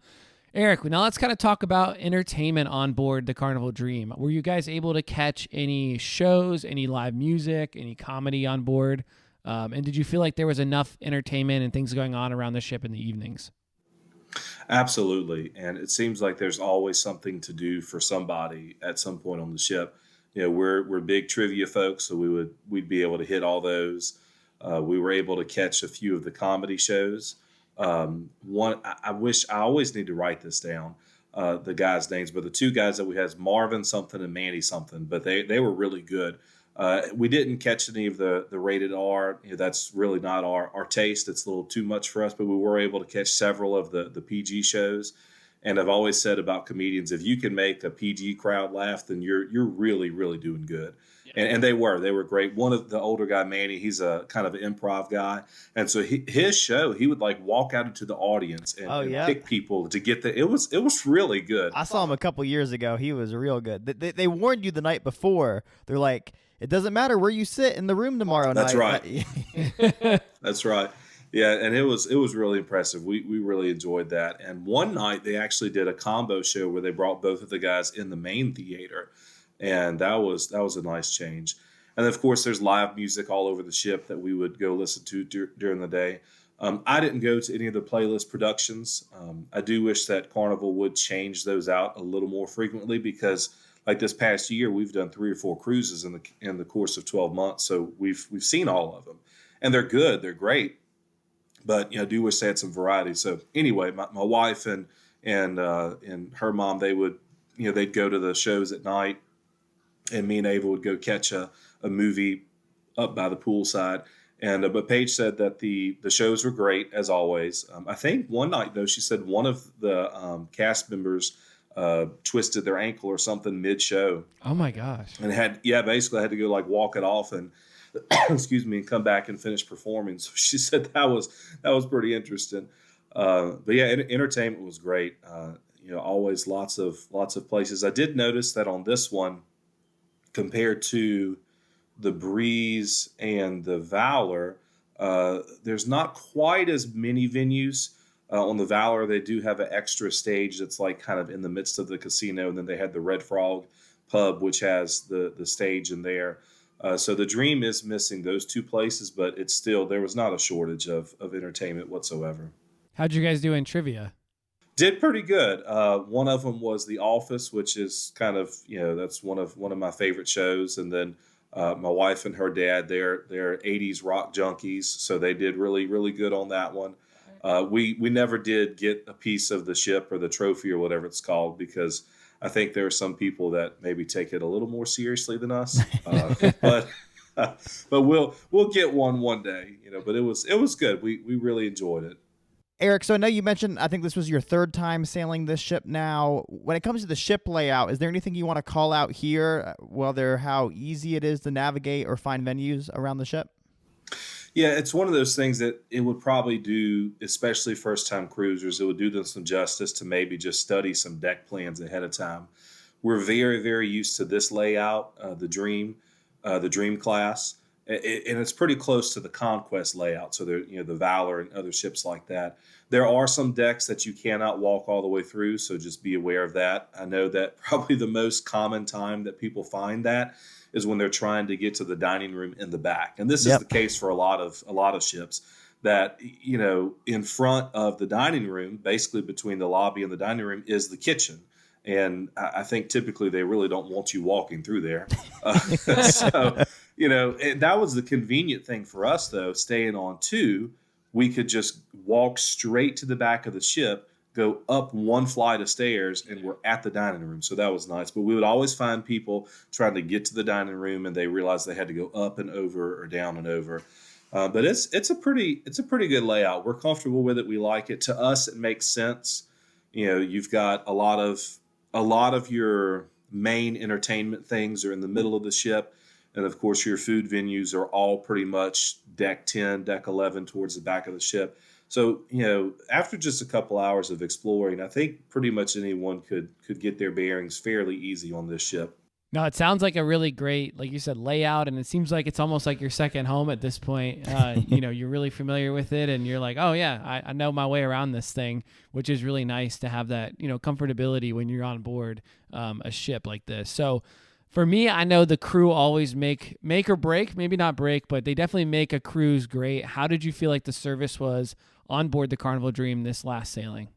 Eric, now let's kind of talk about entertainment on board the Carnival Dream. Were you guys able to catch any shows, any live music, any comedy on board? And did you feel like there was enough entertainment and things going on around the ship in the evenings? Absolutely. And it seems like there's always something to do for somebody at some point on the ship. We're big trivia folks, so we'd be able to hit all those. We were able to catch a few of the comedy shows. One, I always need to write this down, the guys' names, but the two guys that we had, Marvin something and Manny something, but they were really good. We didn't catch any of the rated R. That's really not our taste. It's a little too much for us, but we were able to catch several of the PG shows. And I've always said about comedians, if you can make a PG crowd laugh, then you're really, really doing good. And they were great. One of the older guy, Manny, he's a kind of an improv guy. And so his show, he would like walk out into the audience and pick people to get it was really good. I saw him a couple years ago. He was real good. They warned you the night before. They're like, it doesn't matter where you sit in the room tomorrow night. That's right. That's right. Yeah, and it was really impressive. We really enjoyed that. And one night they actually did a combo show where they brought both of the guys in the main theater, and that was a nice change. And of course, there's live music all over the ship that we would go listen to during the day. I didn't go to any of the playlist productions. I do wish that Carnival would change those out a little more frequently, because like this past year, we've done 3 or 4 cruises in the course of 12 months, so we've seen all of them, and they're good, they're great. But I do wish they had some variety. So anyway, my wife and her mom, they would they'd go to the shows at night, and me and Ava would go catch a movie up by the poolside. And but Paige said that the shows were great as always. I think one night though, she said one of the cast members twisted their ankle or something mid-show. Oh my gosh! And basically had to go like walk it off and excuse me, and come back and finish performing. So she said that was pretty interesting. But yeah, entertainment was great. Always lots of places. I did notice that on this one, compared to the Breeze and the Valor, there's not quite as many venues. On the Valor, they do have an extra stage that's like kind of in the midst of the casino, and then they had the Red Frog pub, which has the stage in there. So the Dream is missing those 2 places, but it's still, there was not a shortage of entertainment whatsoever. How'd you guys do in trivia? Did pretty good. One of them was The Office, which is kind of, that's one of my favorite shows. And then my wife and her dad, they're 80s rock junkies, so they did really, really good on that one. We never did get a piece of the ship or the trophy or whatever it's called, because I think there are some people that maybe take it a little more seriously than us, but we'll get one day, But it was good. We really enjoyed it. Erik, so I know you mentioned, I think this was your 3rd time sailing this ship now. When it comes to the ship layout, is there anything you want to call out here, whether how easy it is to navigate or find venues around the ship? Yeah, it's one of those things that it would probably do, especially first-time cruisers, it would do them some justice to maybe just study some deck plans ahead of time. We're very, very used to this layout, the Dream class, and it's pretty close to the Conquest layout. So there, the Valor and other ships like that. There are some decks that you cannot walk all the way through, so just be aware of that. I know that probably the most common time that people find that is when they're trying to get to the dining room in the back. And this is the case for a lot of ships, that, in front of the dining room, basically between the lobby and the dining room, is the kitchen. And I think typically they really don't want you walking through there. So, that was the convenient thing for us, though. Staying on 2, we could just walk straight to the back of the ship, go up 1 flight of stairs, and we're at the dining room. So that was nice. But we would always find people trying to get to the dining room, and they realized they had to go up and over or down and over. But it's a pretty good layout. We're comfortable with it. We like it. To us, it makes sense. You've got a lot of your main entertainment things are in the middle of the ship, and of course your food venues are all pretty much deck 10, deck 11 towards the back of the ship. So, after just a couple hours of exploring, I think pretty much anyone could get their bearings fairly easy on this ship. No, it sounds like a really great, like you said, layout, and it seems like it's almost like your second home at this point. You're really familiar with it, and you're like, oh yeah, I know my way around this thing, which is really nice to have that, comfortability when you're on board a ship like this. So for me, I know the crew always make or break, maybe not break, but they definitely make a cruise great. How did you feel like the service was on board the Carnival Dream this last sailing?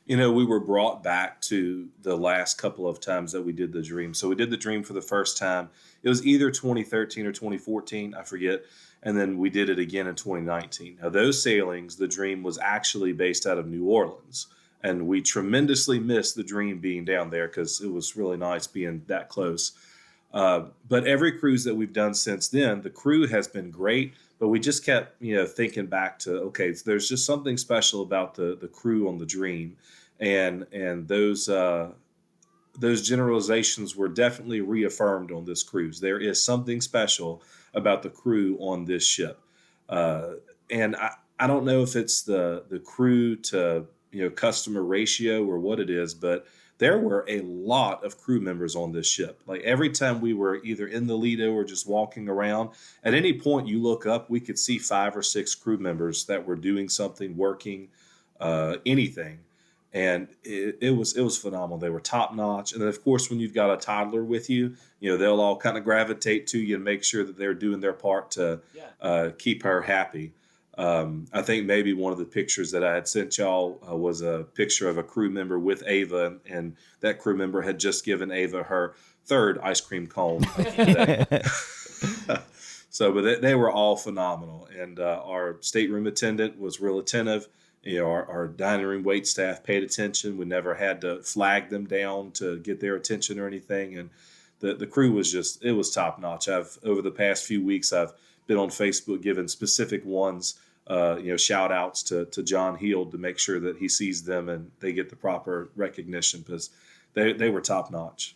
We were brought back to the last couple of times that we did the Dream. So we did the Dream for the first time. It was either 2013 or 2014, I forget. And then we did it again in 2019. Now, those sailings, the Dream was actually based out of New Orleans. And we tremendously missed the Dream being down there, because it was really nice being that close. But every cruise that we've done since then, the crew has been great. But we just kept, thinking back to, okay, there's just something special about the crew on the Dream, and those generalizations were definitely reaffirmed on this cruise. There is something special about the crew on this ship, uh, and I don't know if it's the crew to customer ratio or what it is, but there were a lot of crew members on this ship. Like every time we were either in the Lido or just walking around, at any point you look up, we could see 5 or 6 crew members that were doing something, working, anything, and it was phenomenal. They were top notch, and then of course when you've got a toddler with you, they'll all kind of gravitate to you and make sure that they're doing their part to keep her happy. I think maybe one of the pictures that I had sent y'all was a picture of a crew member with Ava, and that crew member had just given Ava her 3rd ice cream cone of the day. So, but they were all phenomenal, and our stateroom attendant was real attentive. Our dining room wait staff paid attention. We never had to flag them down to get their attention or anything, and the crew was it was top notch. Over the past few weeks, I've been on Facebook giving specific ones, shout outs to John Heald to make sure that he sees them and they get the proper recognition, because they were top notch.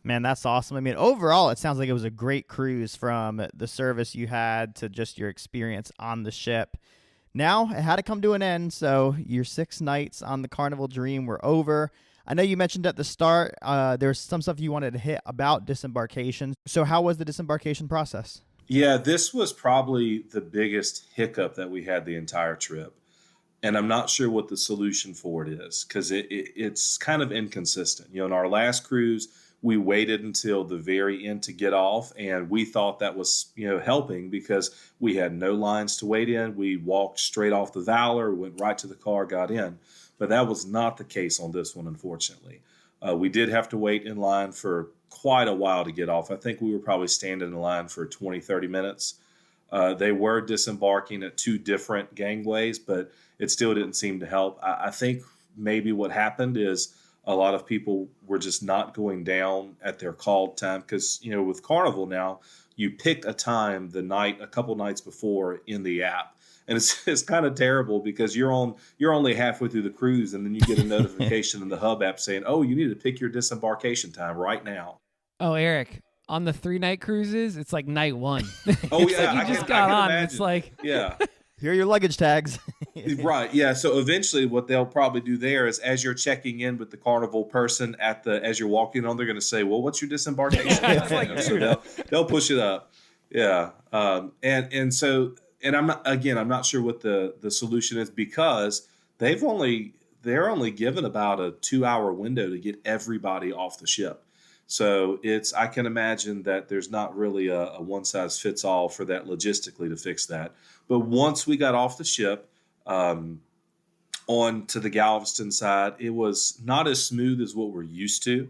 Man, that's awesome. I mean, overall, it sounds like it was a great cruise, from the service you had to just your experience on the ship. Now, it had to come to an end, so your 6 nights on the Carnival Dream were over. I know you mentioned at the start there's some stuff you wanted to hit about disembarkation. So how was the disembarkation process? Yeah, this was probably the biggest hiccup that we had the entire trip. And I'm not sure what the solution for it is, because it's kind of inconsistent. In our last cruise, we waited until the very end to get off, and we thought that was helping because we had no lines to wait in. We walked straight off the Valor, went right to the car, got in. But that was not the case on this one, unfortunately. We did have to wait in line for quite a while to get off. I think we were probably standing in line for 20, 30 minutes. They were disembarking at 2 different gangways, but it still didn't seem to help. I think maybe what happened is a lot of people were just not going down at their called time, because with Carnival now, you pick a time a couple nights before in the app, and it's kind of terrible because you're only halfway through the cruise, and then you get a notification in the hub app saying, "Oh, you need to pick your disembarkation time right now." Oh, Eric, on the 3-night cruises, it's like night 1. Oh It's yeah, like you just got on. imagine. It's like, Yeah. Here are your luggage tags. Right. Yeah. So eventually, what they'll probably do there is, as you're checking in with the Carnival person as you're walking on, they're going to say, "Well, what's your disembarkation time?" It's like, So they'll push it up. Yeah. And I'm not sure what the solution is, because they're only given about a 2-hour window to get everybody off the ship. So I can imagine that there's not really a one size fits all for that logistically to fix that. But once we got off the ship, on to the Galveston side, it was not as smooth as what we're used to,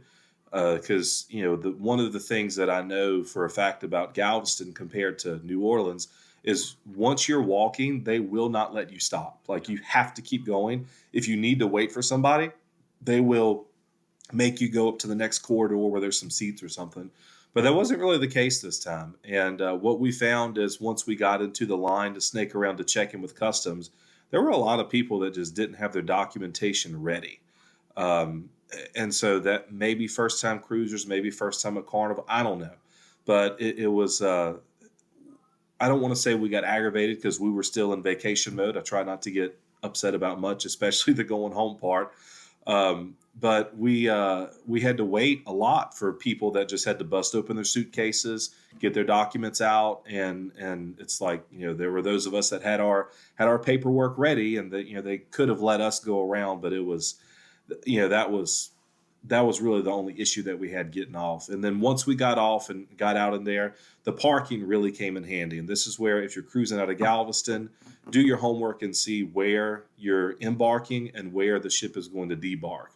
because one of the things that I know for a fact about Galveston compared to New Orleans is, once you're walking, they will not let you stop. Like, you have to keep going. If you need to wait for somebody, they will make you go up to the next corridor where there's some seats or something. But that wasn't really the case this time. And what we found is, once we got into the line to snake around to check in with customs, there were a lot of people that just didn't have their documentation ready. Um, and so that maybe first time cruisers, maybe first time at Carnival, I don't know. But it was, I don't want to say we got aggravated, because we were still in vacation mode. I try not to get upset about much, especially the going home part. But we had to wait a lot for people that just had to bust open their suitcases, get their documents out, and it's like, there were those of us that had our paperwork ready, and that they could have let us go around, but it was, that was really the only issue that we had getting off. And then once we got off and got out in there, the parking really came in handy. And this is where, if you're cruising out of Galveston, do your homework and see where you're embarking and where the ship is going to debark.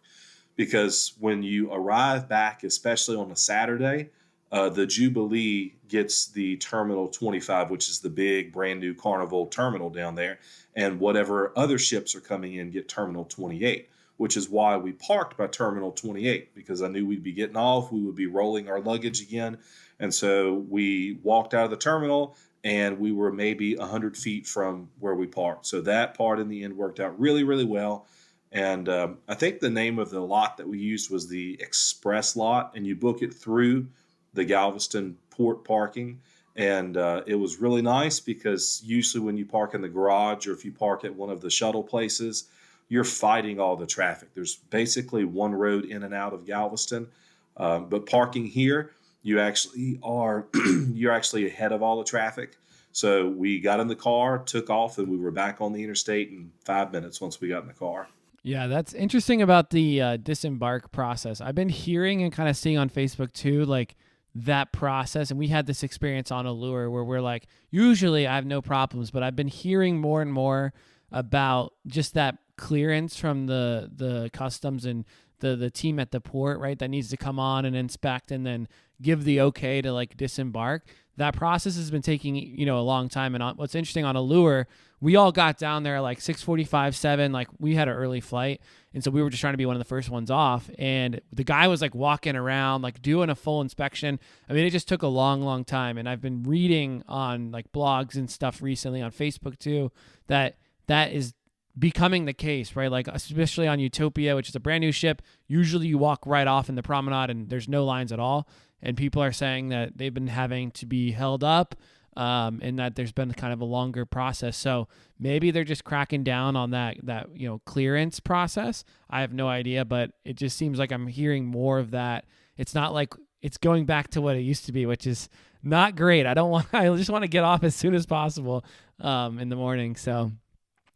Because when you arrive back, especially on a Saturday, the Jubilee gets the Terminal 25, which is the big brand new Carnival terminal down there. And whatever other ships are coming in get Terminal 28. which is why we parked by Terminal 28, because I knew we'd be getting off, we would be rolling our luggage again. And so we walked out of the terminal and we were maybe 100 feet from where we parked. So that part in the end worked out really, really well. And I think the name of the lot that we used was the Express lot, and you book it through the Galveston port parking. And it was really nice because usually when you park in the garage or if you park at one of the shuttle places, you're fighting all the traffic. There's basically one road in and out of Galveston. But parking here, you actually are you're actually ahead of all the traffic. So we got in the car, took off, and we were back on the interstate in 5 minutes once we got in the car. Yeah, that's interesting about the disembark process. I've been hearing and kind of seeing on Facebook too, like that process. And we had this experience on Allure where we're like, usually I have no problems, but I've been hearing more and more about just that clearance from the customs and the team at the port, right? That needs to come on and inspect and then give the okay to like disembark. That process has been taking, a long time. And what's interesting on Allure, we all got down there at like 6:45, 7, like we had an early flight. And so we were just trying to be one of the first ones off. And the guy was like walking around, like doing a full inspection. I mean, it just took a long, long time. And I've been reading on like blogs and stuff recently on Facebook too, that is becoming the case, right? Like especially on Utopia, which is a brand new ship. Usually you walk right off in the promenade and there's no lines at all. And people are saying that they've been having to be held up and that there's been kind of a longer process. So maybe they're just cracking down on that clearance process. I have no idea, but it just seems like I'm hearing more of that. It's not like it's going back to what it used to be, which is not great. I just want to get off as soon as possible in the morning. So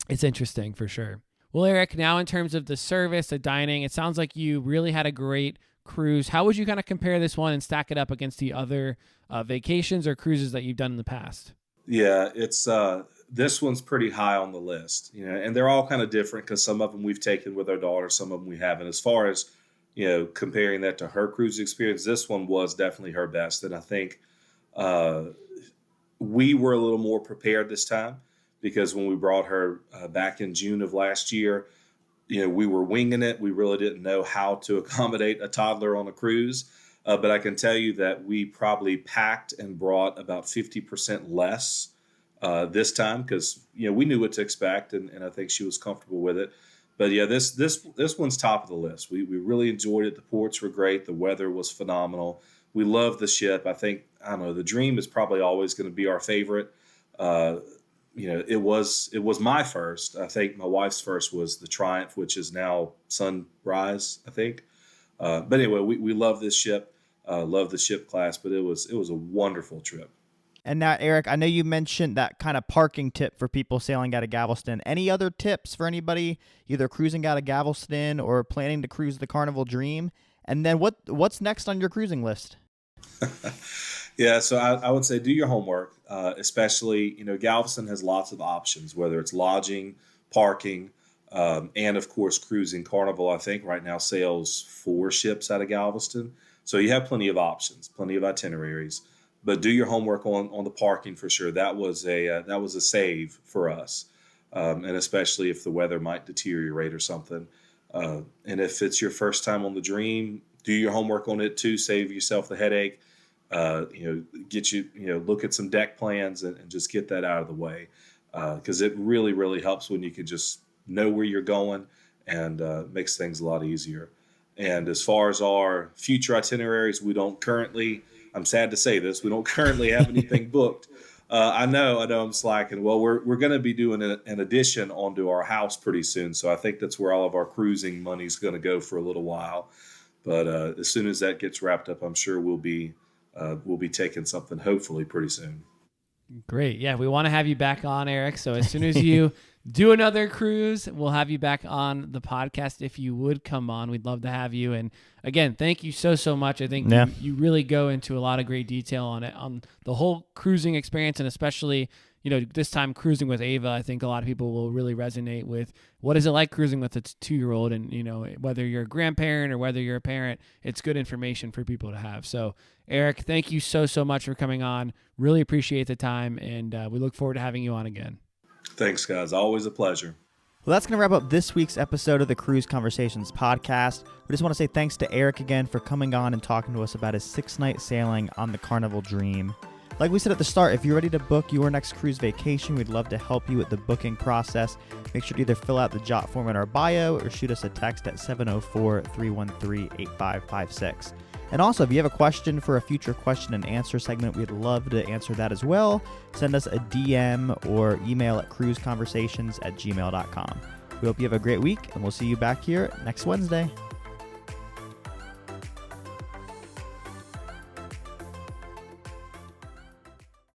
it's interesting for sure. Well, Erik, now in terms of the service, the dining, it sounds like you really had a great cruise. How would you kind of compare this one and stack it up against the other vacations or cruises that you've done in the past? Yeah, it's this one's pretty high on the list, and they're all kind of different because some of them we've taken with our daughter, some of them we haven't. As far as comparing that to her cruise experience, this one was definitely her best, and I think we were a little more prepared this time because when we brought her back in June of last year, we were winging it. We really didn't know how to accommodate a toddler on a cruise. But I can tell you that we probably packed and brought about 50% less this time because, we knew what to expect and I think she was comfortable with it. But yeah, this one's top of the list. We really enjoyed it. The ports were great. The weather was phenomenal. We love the ship. I think, the Dream is probably always going to be our favorite. It was my first. I think my wife's first was the Triumph, which is now Sunrise, I think. But anyway, we love this ship, love the ship class, but it was a wonderful trip. And now, Erik, I know you mentioned that kind of parking tip for people sailing out of Galveston. Any other tips for anybody either cruising out of Galveston or planning to cruise the Carnival Dream? And then what's next on your cruising list? Yeah, so I would say do your homework, especially, Galveston has lots of options, whether it's lodging, parking, and of course, cruising. Carnival, I think right now sails 4 ships out of Galveston. So you have plenty of options, plenty of itineraries, but do your homework on the parking for sure. That was a save for us. And especially if the weather might deteriorate or something. And if it's your first time on the Dream, do your homework on it too, save yourself the headache. Look at some deck plans and just get that out of the way. Because it really, really helps when you can just know where you're going and makes things a lot easier. And as far as our future itineraries, I'm sad to say this, we don't currently have anything booked. I know I'm slacking. Well, we're going to be doing an addition onto our house pretty soon. So I think that's where all of our cruising money's going to go for a little while. But as soon as that gets wrapped up, I'm sure we'll be taking something hopefully pretty soon. Great. Yeah, we want to have you back on, Erik. So as soon as you do another cruise, we'll have you back on the podcast. If you would come on, we'd love to have you. And again, thank you so much. I think you really go into a lot of great detail on the whole cruising experience, and especially, this time cruising with Ava. I think a lot of people will really resonate with what is it like cruising with a 2-year-old, and whether you're a grandparent or whether you're a parent, it's good information for people to have. So Erik, thank you so much for coming on. Really appreciate the time, and we look forward to having you on again. Thanks, guys. Always a pleasure. Well, that's going to wrap up this week's episode of the Cruise Conversations podcast. We just want to say thanks to Erik again for coming on and talking to us about his 6-night sailing on the Carnival Dream. Like we said at the start, if you're ready to book your next cruise vacation, we'd love to help you with the booking process. Make sure to either fill out the jot form in our bio or shoot us a text at 704-313-8556. And also, if you have a question for a future question and answer segment, we'd love to answer that as well. Send us a DM or email at cruiseconversations@gmail.com. We hope you have a great week, and we'll see you back here next Wednesday.